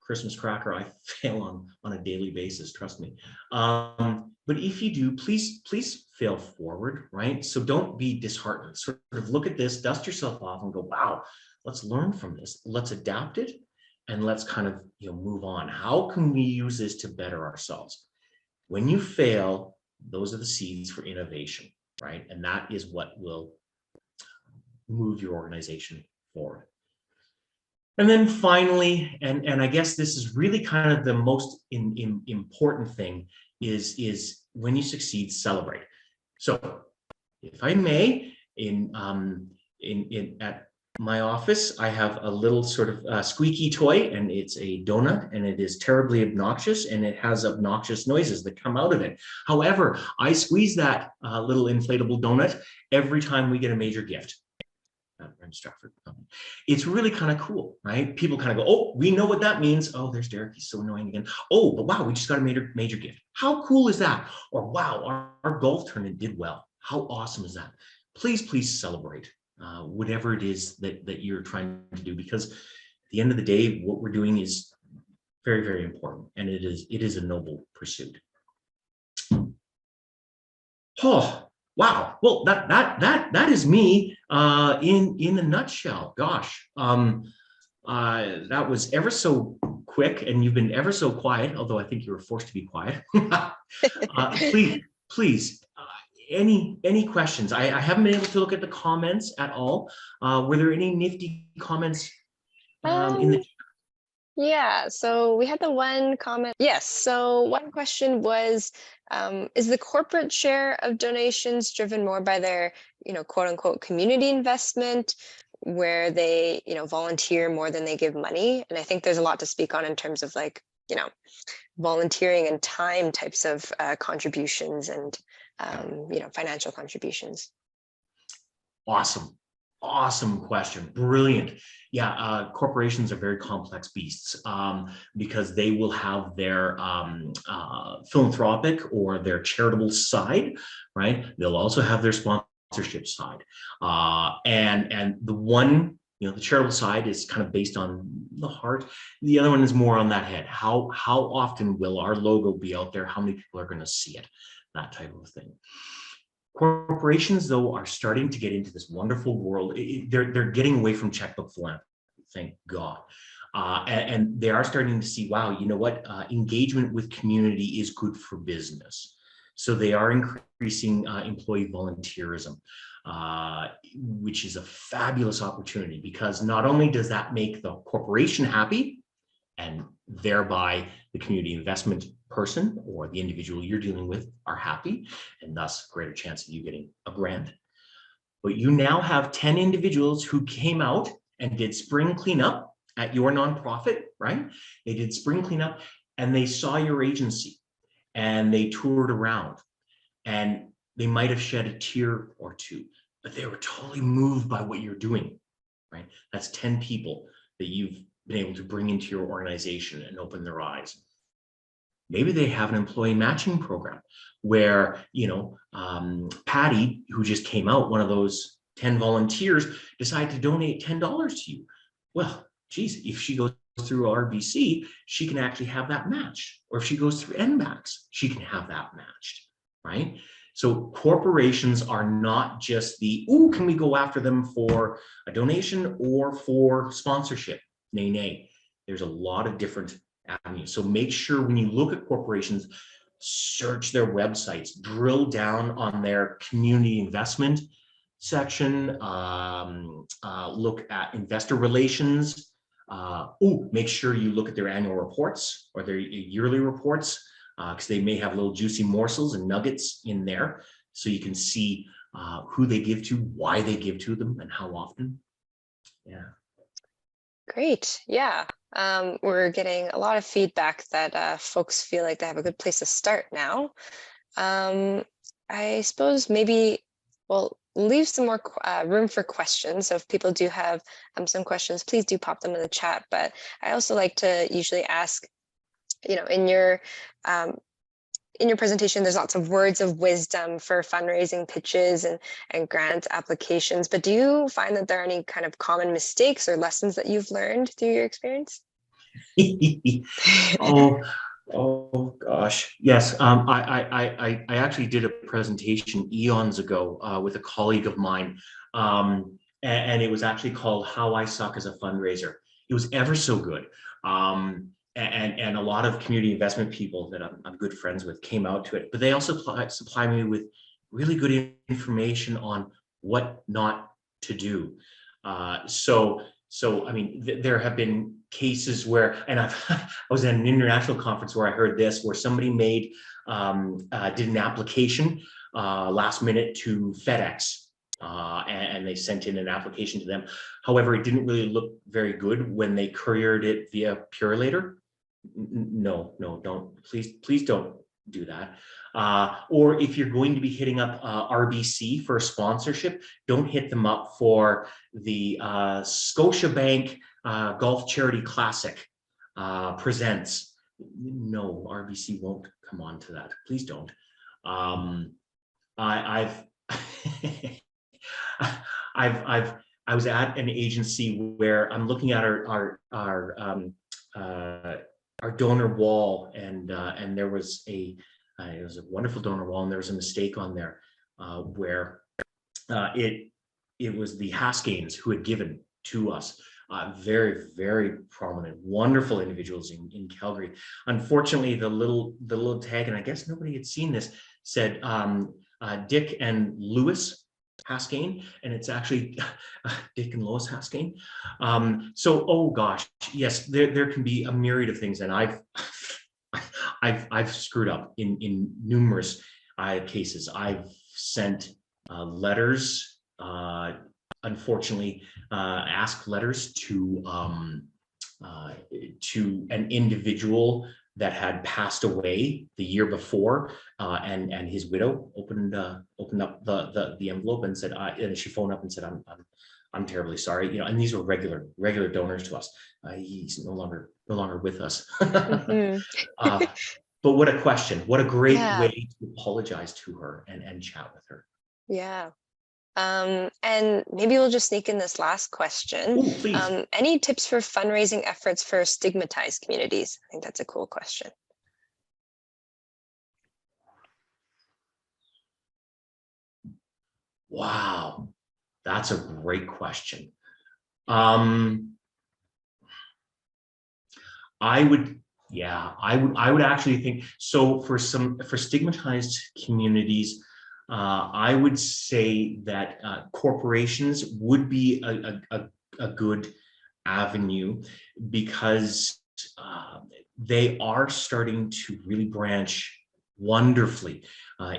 Christmas cracker, I fail on a daily basis, trust me. But if you do, please fail forward, right? So don't be disheartened. Sort of look at this, dust yourself off and go, wow, let's learn from this. Let's adapt it and let's kind of move on. How can we use this to better ourselves? When you fail, those are the seeds for innovation, right? And that is what will move your organization forward. And then finally, and I guess this is really kind of the most important thing, is when you succeed, celebrate. So if I may, at my office, I have a little sort of squeaky toy, and it's a donut, and it is terribly obnoxious, and it has obnoxious noises that come out of it. However, I squeeze that little inflatable donut every time we get a major gift. Stratford. It's really kind of cool, right? People kind of go, oh, we know what that means. Oh, there's Derek, he's so annoying again. Oh, but wow, we just got a major gift. How cool is that? Or wow, our golf tournament did well. How awesome is that? Please celebrate whatever it is that you're trying to do, because at the end of the day, what we're doing is very, very important, and it is a noble pursuit. Oh, wow. Well, that is me in a nutshell. Gosh, that was ever so quick, and you've been ever so quiet. Although I think you were forced to be quiet. Please, any questions? I haven't been able to look at the comments at all. Were there any nifty comments in the? Yeah, so we had the one comment. Yes, so one question was, is the corporate share of donations driven more by their, quote unquote, community investment, where they, volunteer more than they give money? And I think there's a lot to speak on in terms of volunteering and time types of contributions and, financial contributions. Awesome question. Brilliant. Yeah, corporations are very complex beasts because they will have their philanthropic or their charitable side, right? They'll also have their sponsorship side. And the one, the charitable side is kind of based on the heart. The other one is more on that head. How often will our logo be out there? How many people are going to see it? That type of thing. Corporations, though, are starting to get into this wonderful world. They're getting away from checkbook philanthropy, thank God. And they are starting to see, wow, you know what? Engagement with community is good for business. So they are increasing employee volunteerism, which is a fabulous opportunity, because not only does that make the corporation happy, and thereby the community investment person or the individual you're dealing with are happy, and thus greater chance of you getting a grant. But you now have 10 individuals who came out and did spring cleanup at your nonprofit, right? They did spring cleanup and they saw your agency and they toured around, and they might have shed a tear or two, but they were totally moved by what you're doing, right? That's 10 people that you've been able to bring into your organization and open their eyes. Maybe they have an employee matching program where, Patty, who just came out, one of those 10 volunteers, decided to donate $10 to you. Well, geez, if she goes through RBC, she can actually have that matched. Or if she goes through NMAX, she can have that matched, right? So corporations are not just the, ooh, can we go after them for a donation or for sponsorship? Nay, nay. There's a lot of different avenues. So make sure when you look at corporations, search their websites, drill down on their community investment section, look at investor relations. Make sure you look at their annual reports or their yearly reports, because they may have little juicy morsels and nuggets in there, so you can see who they give to, why they give to them, and how often. Yeah. Great. Yeah. We're getting a lot of feedback that folks feel like they have a good place to start now. I suppose maybe we'll leave some more room for questions. So if people do have some questions, please do pop them in the chat. But I also like to usually ask, in your presentation, there's lots of words of wisdom for fundraising pitches and grant applications, but do you find that there are any kind of common mistakes or lessons that you've learned through your experience? Oh gosh, yes. I actually did a presentation eons ago with a colleague of mine, and it was actually called "How I Suck as a Fundraiser." It was ever so good. And a lot of community investment people that I'm good friends with came out to it, but they also supply me with really good information on what not to do. So I mean, there have been cases where, and I was at an international conference where I heard this, where somebody did an application last minute to FedEx. And they sent in an application to them. However, it didn't really look very good when they couriered it via Purelator. No, don't, please don't do that. Or if you're going to be hitting up RBC for a sponsorship, don't hit them up for the Scotiabank Golf Charity Classic presents. No, RBC won't come on to that. Please don't. I was at an agency where I'm looking at our donor wall, and there was it was a wonderful donor wall, and there was a mistake on there where it was the Haskains who had given to us. Very, very prominent, wonderful individuals in Calgary. Unfortunately, the little tag, and I guess nobody had seen this, said Dick and Louis Haskain, and it's actually Dick and Lois Haskain. So, oh gosh, yes, there can be a myriad of things, and I've screwed up in numerous cases. I've sent letters, unfortunately, asked letters to an individual that had passed away the year before, and his widow opened up the envelope and said, and she phoned up and said, I'm terribly sorry, and these were regular donors to us. He's no longer with us. Mm-hmm. But what a question! What a great way to apologize to her and chat with her. Yeah. And maybe we'll just sneak in this last question. Ooh, please. Any tips for fundraising efforts for stigmatized communities? I think that's a cool question. Wow, that's a great question. I would actually think so. For stigmatized communities, I would say that corporations would be a good avenue, because they are starting to really branch wonderfully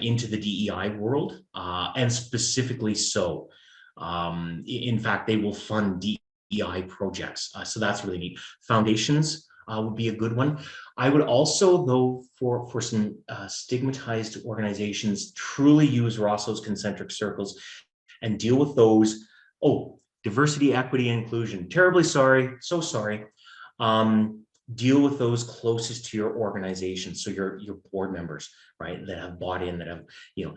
into the DEI world, and specifically so. In fact, they will fund DEI projects. So that's really neat. Foundations would be a good one. I would also, though, for some stigmatized organizations, truly use Rosso's concentric circles and deal with those. Oh, diversity, equity, and inclusion. Terribly sorry, so sorry. Deal with those closest to your organization. So your board members, right, that have bought in, that have,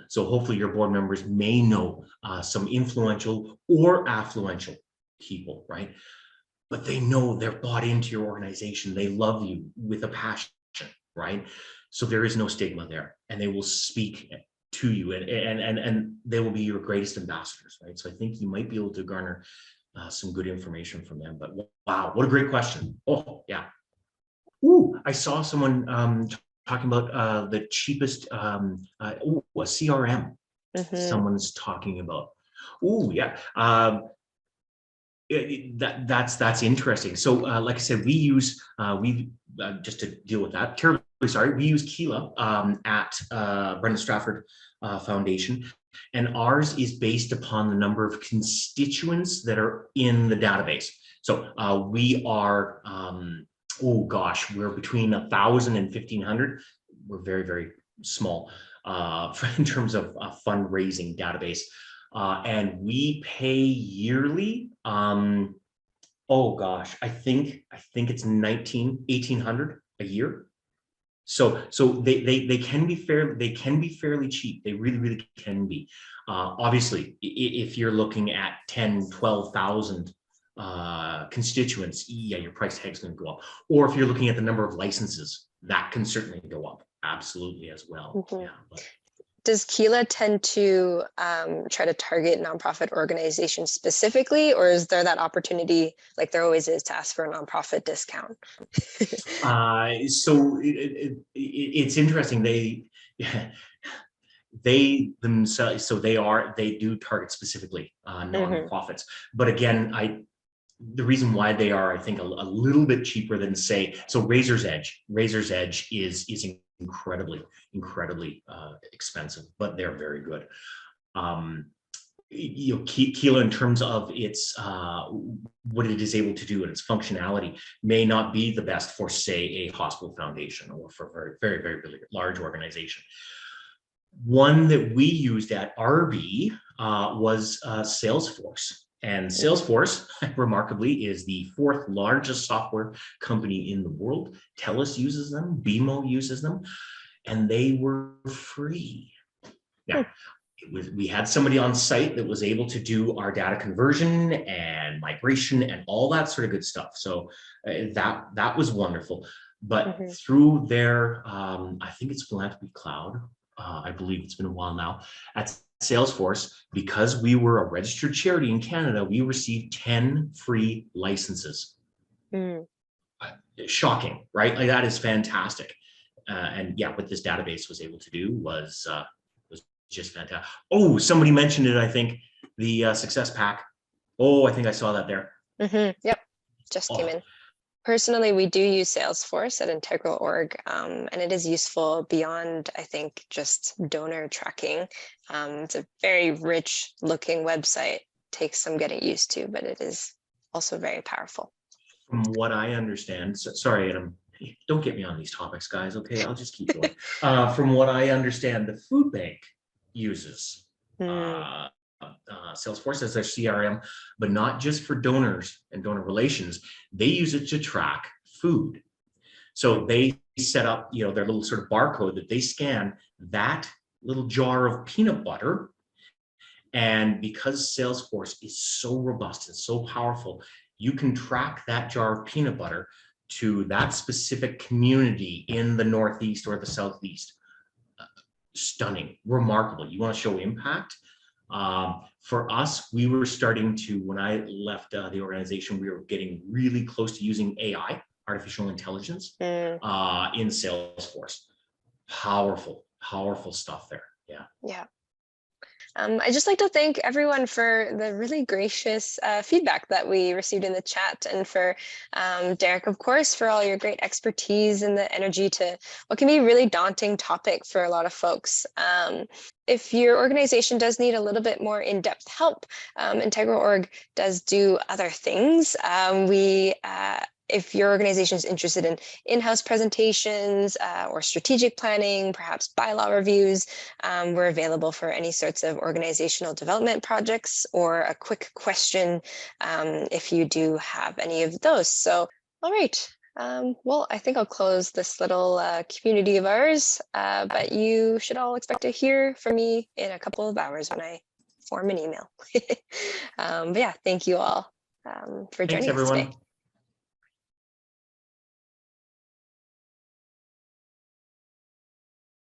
so hopefully your board members may know some influential or affluential people, right? But they know they're bought into your organization. They love you with a passion, right? So there is no stigma there, and they will speak to you, and they will be your greatest ambassadors, right? So I think you might be able to garner some good information from them. But wow, what a great question. Oh yeah. Ooh, I saw someone talking about the cheapest a CRM. Someone's talking about. Ooh, yeah. That's interesting. So, like I said, we use just to deal with that. Terribly sorry. We use Kila at Brendan Strafford Foundation, and ours is based upon the number of constituents that are in the database. So we are. Oh gosh, we're between 1,000 and 1,500. We're very, very small in terms of fundraising database. And we pay yearly. Oh gosh, I think it's 1,800 a year. So they can be fairly cheap. They really can be. Obviously, if you're looking at 10, 12,000 constituents, yeah, your price tag's going to go up. Or if you're looking at the number of licenses, that can certainly go up absolutely as well. Yeah, but. Does Kila tend to try to target nonprofit organizations specifically, or is there that opportunity, like there always is, to ask for a nonprofit discount? So it's interesting. They themselves, so they do target specifically nonprofits. But again, the reason why they are, I think, a little bit cheaper than, say, so Razor's Edge is incredibly expensive, but they're very good. Kila, in terms of its what it is able to do and its functionality, may not be the best for, say, a hospital foundation or for a very really large organization. One that we used at RB was Salesforce. And Salesforce, remarkably, is the 4th largest software company in the world. TELUS uses them, BMO uses them, and they were free. Now, we had somebody on site that was able to do our data conversion and migration and all that sort of good stuff. So that was wonderful. But through their, I think it's Philanthropy Cloud, I believe it's been a while now, at Salesforce, because we were a registered charity in Canada, we received 10 free licenses. Shocking, right? Like, that is fantastic. And yeah, what this database was able to do was just fantastic. Oh, somebody mentioned it, I think, the Success Pack. Oh, I think I saw that there. Yep, just came in. Personally, we do use Salesforce at Integral.org, and it is useful beyond, I think, just donor tracking. It's a very rich looking website. Takes some getting used to, but it is also very powerful. From what I understand, sorry, Adam, don't get me on these topics, guys, okay? I'll just keep going. From what I understand, the food bank uses Salesforce as their CRM, but not just for donors and donor relations. They use it to track food. So they set up, their little sort of barcode that they scan that little jar of peanut butter. And because Salesforce is so robust and so powerful, you can track that jar of peanut butter to that specific community in the Northeast or the Southeast. Stunning, remarkable. You want to show impact? For us, we were starting to, when I left the organization, we were getting really close to using AI, artificial intelligence, in Salesforce. Powerful stuff there. Yeah. I'd just like to thank everyone for the really gracious feedback that we received in the chat, and for Derek, of course, for all your great expertise and the energy to what can be a really daunting topic for a lot of folks. If your organization does need a little bit more in-depth help, Integral.org does do other things. if your organization is interested in in-house presentations or strategic planning, perhaps bylaw reviews, we're available for any sorts of organizational development projects or a quick question if you do have any of those. So, all right. Well, I think I'll close this little community of ours, but you should all expect to hear from me in a couple of hours when I form an email. But yeah, thank you all for Thanks, joining us today. everyone.